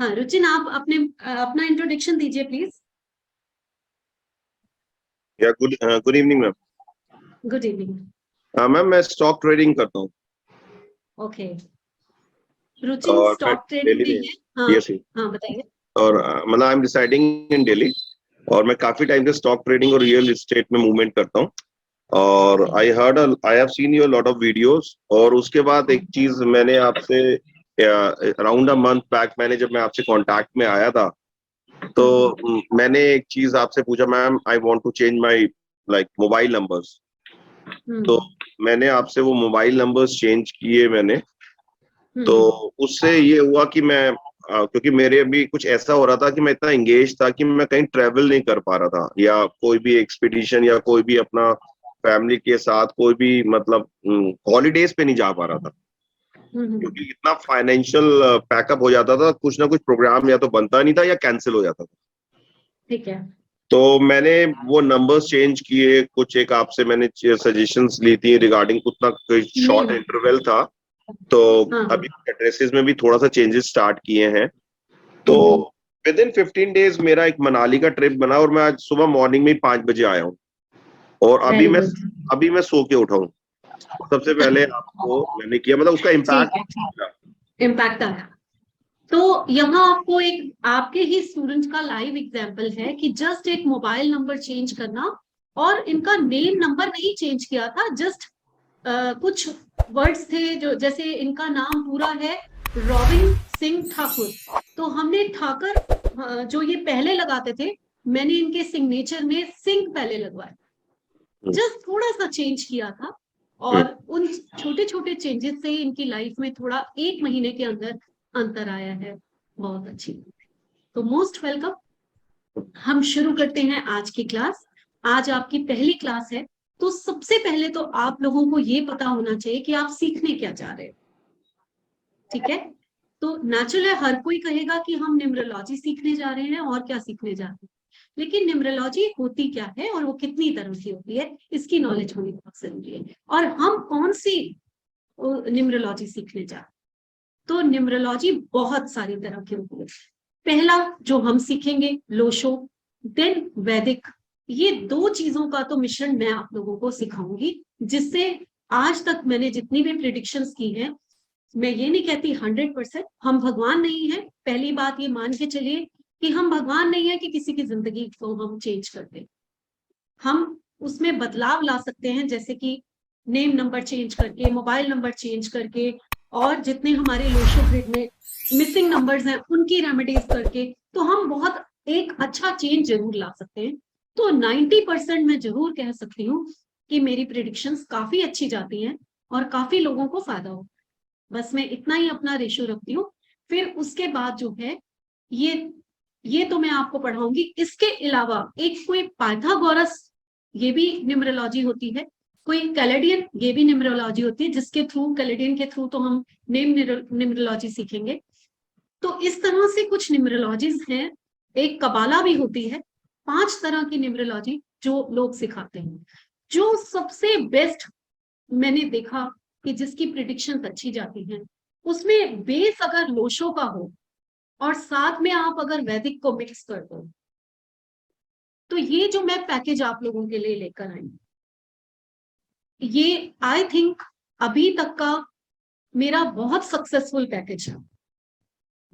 हाँ रुचिन, आप अपने अपना इंट्रोडक्शन दीजिए प्लीज। या good evening ma'am. Good evening. Ma'am मैं स्टॉक ट्रेडिंग करता हूँ ओके, रुचिन और मैं स्टॉक ट्रेडिंग दिल्ली में में। है। हाँ यस। हाँ, बताइए। और मतलब I am residing in Delhi और मैं काफी टाइम से स्टॉक ट्रेडिंग और रियल एस्टेट में मूवमेंट करता हूँ। और okay. I have seen your lot of videos. और उसके बाद एक चीज मैंने आपसे अराउंड अ मंथ बैक मैंने जब मैं आपसे कांटेक्ट में आया था तो मैंने एक चीज आपसे पूछा, ma'am I want to change my like mobile numbers. तो मैंने आपसे वो मोबाइल नंबर्स चेंज किए मैंने। तो उससे ये हुआ कि मैं क्योंकि मेरे अभी कुछ ऐसा हो रहा था कि मैं इतना एंगेज था कि मैं कहीं ट्रेवल नहीं कर पा रहा था, या कोई भी एक्सपीडिशन या कोई भी अपना फैमिली के साथ कोई भी मतलब हॉलीडेज पे नहीं जा पा रहा था, क्योंकि इतना फाइनेंशियल पैकअप हो जाता था, कुछ ना कुछ प्रोग्राम या तो बनता नहीं था या कैंसिल हो जाता था। ठीक है। तो मैंने वो नंबर्स चेंज किए, कुछ एक आपसे मैंने सजेशंस ली थी रिगार्डिंग, उतना शॉर्ट इंटरवल था। तो अभी एड्रेसेस में भी थोड़ा सा चेंजेस स्टार्ट किए हैं। तो विद इन 15 डेज मेरा एक मनाली का ट्रिप बना और मैं आज सुबह मॉर्निंग में ही 5 बजे आया हूँ। और वेरी गुड। अभी मैं सो के उठा हूँ। सबसे पहले आपको मैंने किया, मतलब उसका ठीक है, इम्पैक्ट। इम्पैक्ट आया। तो यहाँ आपको एक आपके ही स्टूडेंट का लाइव एग्जांपल है कि जस्ट एक मोबाइल नंबर चेंज करना, और इनका नेम नंबर नहीं चेंज किया था, जस्ट कुछ वर्ड्स थे जो, जैसे इनका नाम पूरा है रॉबिन सिंह ठाकुर, तो हमने ठाकर जो ये पहले लगाते थे, मैंने इनके सिग्नेचर में सिंह पहले लगवाया। जस्ट थोड़ा सा चेंज किया था, और उन छोटे छोटे चेंजेस से इनकी लाइफ में थोड़ा 1 महीने के अंदर अंतर आया है। बहुत अच्छी। तो मोस्ट वेलकम। हम शुरू करते हैं आज की क्लास। आज आपकी पहली क्लास है, तो सबसे पहले तो आप लोगों को ये पता होना चाहिए कि आप सीखने क्या चाह रहे हो। ठीक है, तो नेचुरल है, हर कोई कहेगा कि हम न्यूमरोलॉजी सीखने जा रहे हैं और क्या सीखने जा रहे हैं, लेकिन न्यूमरोलॉजी होती क्या है और वो कितनी तरह की होती है, इसकी नॉलेज होनी बहुत जरूरी है। और हम कौन सी न्यूमरोलॉजी सीखने जा रहे हैं, तो न्यूमरोलॉजी बहुत सारी तरह की होती है। पहला जो हम सीखेंगे लोशो, देन वैदिक। ये दो चीजों का तो मिश्रण मैं आप लोगों को सिखाऊंगी, जिससे आज तक मैंने जितनी भी प्रिडिक्शंस की हैं, मैं ये नहीं कहती 100%, हम भगवान नहीं है, पहली बात ये मान के चलिए कि हम भगवान नहीं है कि किसी की जिंदगी को हम चेंज कर दें। हम उसमें बदलाव ला सकते हैं, जैसे कि नेम नंबर चेंज करके, मोबाइल नंबर चेंज करके, और जितने हमारे लोशो ग्रिड में मिसिंग नंबर्स हैं उनकी रेमेडीज करके, तो हम बहुत एक अच्छा चेंज जरूर ला सकते हैं। तो 90% मैं जरूर कह सकती हूँ कि मेरी प्रिडिक्शंस काफी अच्छी जाती हैं और काफी लोगों को फायदा हो। बस मैं इतना ही अपना रेशियो रखती हूँ। फिर उसके बाद जो है, ये तो मैं आपको पढ़ाऊंगी। इसके अलावा एक कोई पाइथागोरस, ये भी न्यूमरोलॉजी होती है। कोई कैलेडियन, ये भी न्यूमरोलॉजी होती है, जिसके थ्रू, कैलेडियन के थ्रू तो हम नेम न्यूमरोलॉजी सीखेंगे। तो इस तरह से कुछ न्यूमरोलॉजीज हैं। एक कबाला भी होती है। 5 तरह की न्यूमरोलॉजी जो लोग सिखाते हैं। जो सबसे बेस्ट मैंने देखा कि जिसकी प्रिडिक्शन अच्छी जाती है, उसमें बेस अगर लोशो का हो और साथ में आप अगर वैदिक को मिक्स कर दो, तो ये जो मैं पैकेज आप लोगों के लिए लेकर आई, ये आई थिंक अभी तक का मेरा बहुत सक्सेसफुल पैकेज है,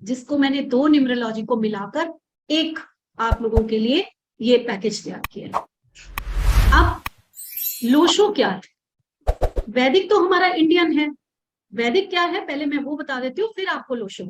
जिसको मैंने 2 न्यूमरोलॉजी को मिलाकर एक आप लोगों के लिए ये पैकेज तैयार किया है। अब लोशो क्या है? वैदिक तो हमारा इंडियन है। वैदिक क्या है पहले मैं वो बता देती हूँ, फिर आपको लोशो।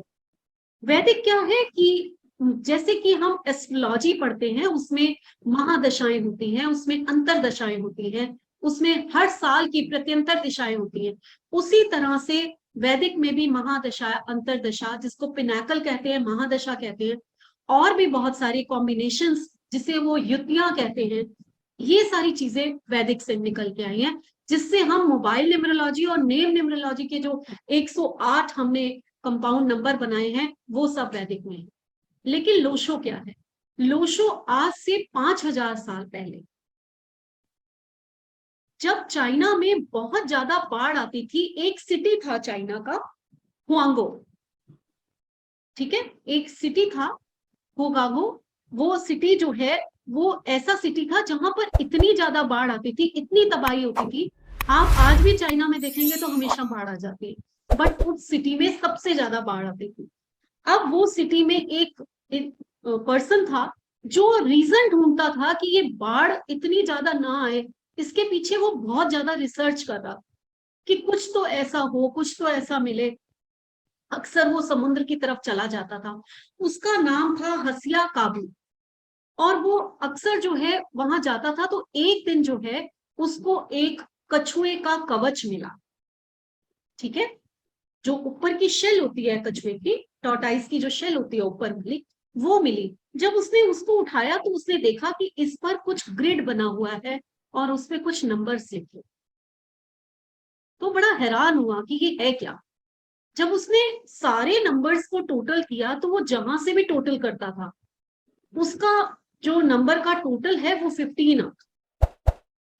वैदिक क्या है कि जैसे कि हम एस्ट्रोलॉजी पढ़ते हैं, उसमें महादशाएं होती हैं, उसमें अंतरदशाएं होती हैं, उसमें हर साल की प्रत्यंतर दिशाएं होती हैं, उसी तरह से वैदिक में भी महादशा, अंतरदशा, जिसको पिनाकल कहते हैं, महादशा कहते हैं, और भी बहुत सारी कॉम्बिनेशंस जिसे वो युतियां कहते हैं, ये सारी चीजें वैदिक से निकल के आई हैं, जिससे हम मोबाइल न्यूमरोलॉजी और नेम न्यूमरोलॉजी के जो 108 हमने कंपाउंड नंबर बनाए हैं, वो सब वैदिक में है। लेकिन लोशो क्या है? लोशो आज से 5000 साल पहले, जब चाइना में बहुत ज्यादा बाढ़ आती थी, एक सिटी था चाइना का, हुआंगो। ठीक है, एक सिटी था होगागो, वो सिटी जो है वो ऐसा सिटी था जहां पर इतनी ज्यादा बाढ़ आती थी, इतनी तबाही होती थी। आप आज भी चाइना में देखेंगे तो हमेशा बाढ़ आ जाती है, बट उस सिटी में सबसे ज्यादा बाढ़ आती थी। अब वो सिटी में एक पर्सन था जो रीजन ढूंढता था कि ये बाढ़ इतनी ज्यादा ना आए, इसके पीछे वो बहुत ज्यादा रिसर्च कर रहा कि कुछ तो ऐसा हो, कुछ तो ऐसा मिले। अक्सर वो समुद्र की तरफ चला जाता था। उसका नाम था हसिया काबू। और वो अक्सर जो है वहां जाता था, तो एक दिन जो है उसको एक कछुए का कवच मिला। ठीक है, जो ऊपर की शेल होती है कछुए की, टॉर्टाइस की जो शेल होती है ऊपर वाली, वो मिली। जब उसने उसको उठाया तो उसने देखा कि इस पर कुछ ग्रिड बना हुआ है और उस पर कुछ नंबर्स लिखे। तो बड़ा हैरान हुआ कि ये है क्या। जब उसने सारे नंबर्स को टोटल किया तो वो जहां से भी टोटल करता था, उसका जो नंबर का टोटल है वो 15 आता।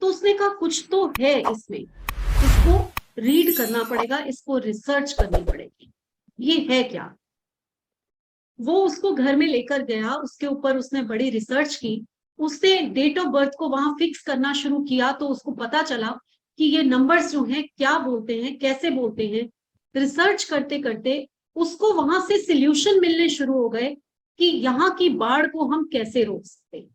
तो उसने कहा कुछ तो है इसमें, इसको रीड करना पड़ेगा, इसको रिसर्च करनी पड़ेगी, ये है क्या। वो उसको घर में लेकर गया, उसके ऊपर उसने बड़ी रिसर्च की। उसने डेट ऑफ बर्थ को वहां फिक्स करना शुरू किया, तो उसको पता चला कि ये नंबर्स जो हैं क्या बोलते हैं, कैसे बोलते हैं। रिसर्च करते करते उसको वहां से सॉल्यूशन मिलने शुरू हो गए कि यहाँ की बाढ़ को हम कैसे रोक सकते हैं।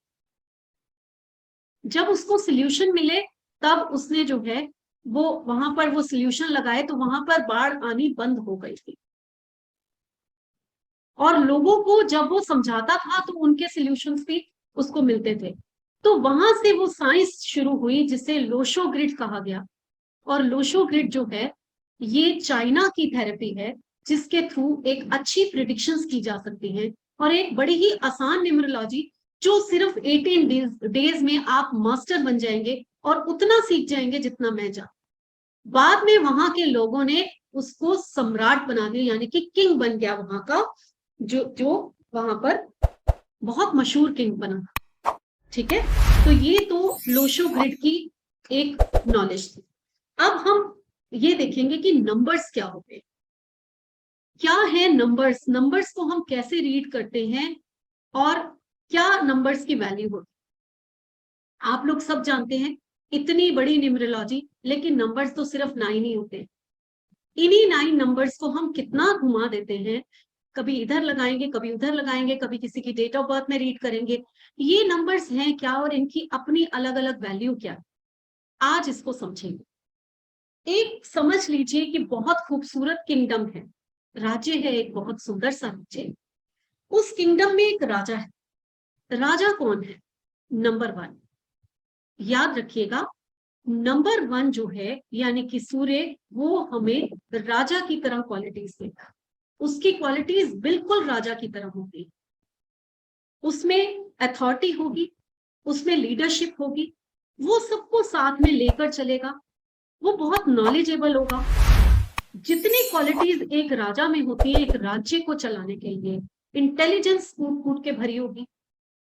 जब उसको सॉल्यूशन मिले तब उसने जो है वो वहां पर वो सॉल्यूशन लगाए, तो वहां पर बाढ़ आनी बंद हो गई थी। और लोगों को जब वो समझाता था तो उनके सॉल्यूशंस भी उसको मिलते थे। तो वहां से वो साइंस शुरू हुई जिसे लोशो ग्रिड कहा गया। और लोशो ग्रिड जो है ये चाइना की थेरेपी है, जिसके थ्रू एक अच्छी प्रिडिक्शंस की जा सकती है और एक बड़ी ही आसान न्यूमरोलॉजी जो सिर्फ 18 डेज में आप मास्टर बन जाएंगे और उतना सीख जाएंगे जितना मैं जानता। बाद में वहां के लोगों ने उसको सम्राट बना दिया, यानी कि किंग बन गया वहां का, जो वहां पर बहुत मशहूर किंग बना। ठीक है, तो ये तो लोशो ग्रिड की एक नॉलेज थी। अब हम ये देखेंगे कि नंबर्स क्या होते हैं, क्या है नंबर्स, नंबर्स को हम कैसे रीड करते हैं और क्या नंबर्स की वैल्यू होती है। आप लोग सब जानते हैं इतनी बड़ी न्यूमरोलॉजी, लेकिन नंबर्स तो सिर्फ 9 ही होते हैं। इन्हीं 9 नंबर्स को हम कितना घुमा देते हैं, कभी इधर लगाएंगे, कभी उधर लगाएंगे, कभी किसी की डेट ऑफ बर्थ में रीड करेंगे। ये नंबर्स हैं क्या और इनकी अपनी अलग अलग वैल्यू क्या, आज इसको समझेंगे। एक समझ लीजिए कि बहुत खूबसूरत किंगडम है, राज्य है, एक बहुत सुंदर सा राज्य। उस किंगडम में एक राजा है। राजा कौन है? नंबर 1। याद रखिएगा, नंबर 1 जो है यानी कि सूर्य, वो हमें राजा की तरह क्वालिटीज देता है। उसकी क्वालिटीज बिल्कुल राजा की तरह होगी। उसमें अथॉरिटी होगी, उसमें लीडरशिप होगी, वो सबको साथ में लेकर चलेगा, वो बहुत नॉलेजेबल होगा। जितनी क्वालिटीज एक राजा में होती है एक राज्य को चलाने के लिए, इंटेलिजेंस कूट कूट के भरी होगी।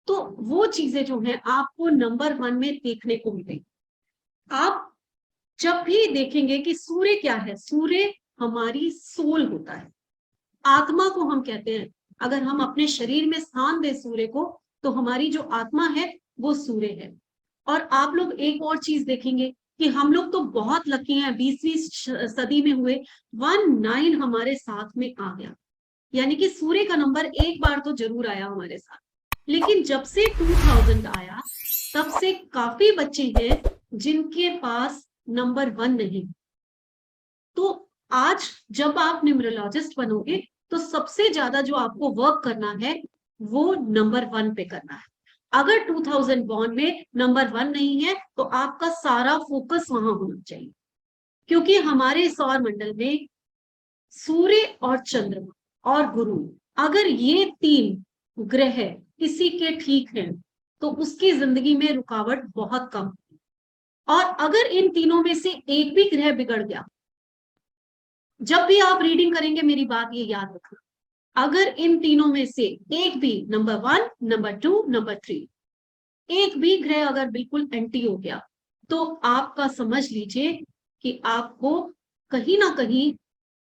तो वो चीजें जो है आपको नंबर 1 में देखने को मिलेगी। आप जब भी देखेंगे कि सूर्य क्या है, सूर्य हमारी सोल होता है, आत्मा को हम कहते हैं। अगर हम अपने शरीर में स्थान दें सूर्य को, तो हमारी जो आत्मा है वो सूर्य है। और आप लोग एक और चीज देखेंगे कि हम लोग तो बहुत लकी हैं, 20वीं सदी में हुए 19 हमारे साथ में आ गया, यानी कि सूर्य का नंबर एक बार तो जरूर आया हमारे साथ। लेकिन जब से 2000 आया तब से काफी बच्चे हैं जिनके पास नंबर 1 नहीं। तो आज जब आप न्यूमरोलॉजिस्ट बनोगे तो सबसे ज्यादा जो आपको वर्क करना है वो नंबर 1 पे करना है। अगर 2000 बॉर्न में नंबर 1 नहीं है तो आपका सारा फोकस वहां होना चाहिए, क्योंकि हमारे सौर मंडल में सूर्य और चंद्रमा और गुरु, अगर ये 3 ग्रह किसी के ठीक हैं तो उसकी जिंदगी में रुकावट बहुत कम। और अगर इन तीनों में से एक भी ग्रह बिगड़ गया, जब भी आप रीडिंग करेंगे मेरी बात ये याद रखना, अगर इन तीनों में से एक भी, नंबर 1, नंबर 2, नंबर 3, एक भी ग्रह अगर बिल्कुल एंटी हो गया, तो आपका समझ लीजिए कि आपको कहीं ना कहीं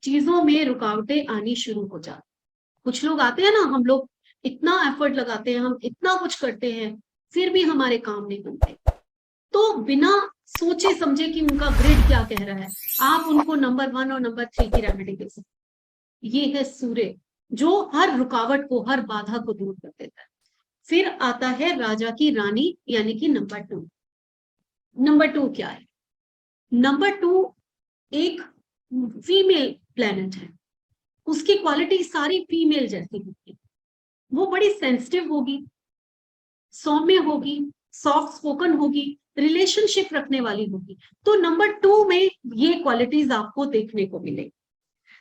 चीजों में रुकावटें आनी शुरू हो जाती। कुछ लोग आते हैं ना, हम लोग इतना एफर्ट लगाते हैं, हम इतना कुछ करते हैं, फिर भी हमारे काम नहीं बनते। तो बिना सोचे समझे कि उनका ग्रिड क्या कह रहा है, आप उनको नंबर 1 और नंबर 3 की रेमेडी दे सकते। ये है सूर्य, जो हर रुकावट को, हर बाधा को दूर कर देता है। फिर आता है राजा की रानी, यानी कि नंबर 2। नंबर 2 क्या है? नंबर 2 एक फीमेल प्लेनेट है, उसकी क्वालिटी सारी फीमेल जैसी होगी। वो बड़ी सेंसिटिव होगी, सौम्य होगी, सॉफ्ट स्पोकन होगी, रिलेशनशिप रखने वाली होगी। तो नंबर 2 में ये क्वालिटीज आपको देखने को मिलेगी।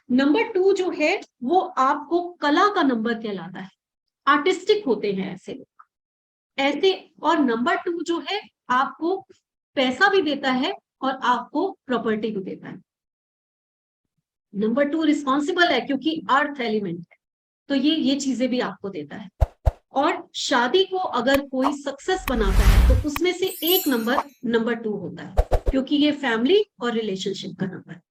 नंबर 2 जो है वो आपको कला का नंबर कहलाता है, आर्टिस्टिक होते हैं ऐसे लोग, ऐसे। और नंबर 2 जो है आपको पैसा भी देता है और आपको प्रॉपर्टी भी देता है। नंबर 2 रिस्पॉन्सिबल है क्योंकि अर्थ एलिमेंट है, तो ये चीजें भी आपको देता है। और शादी को अगर कोई सक्सेस बनाता है तो उसमें से एक नंबर 2 होता है, क्योंकि ये फैमिली और रिलेशनशिप का नंबर है।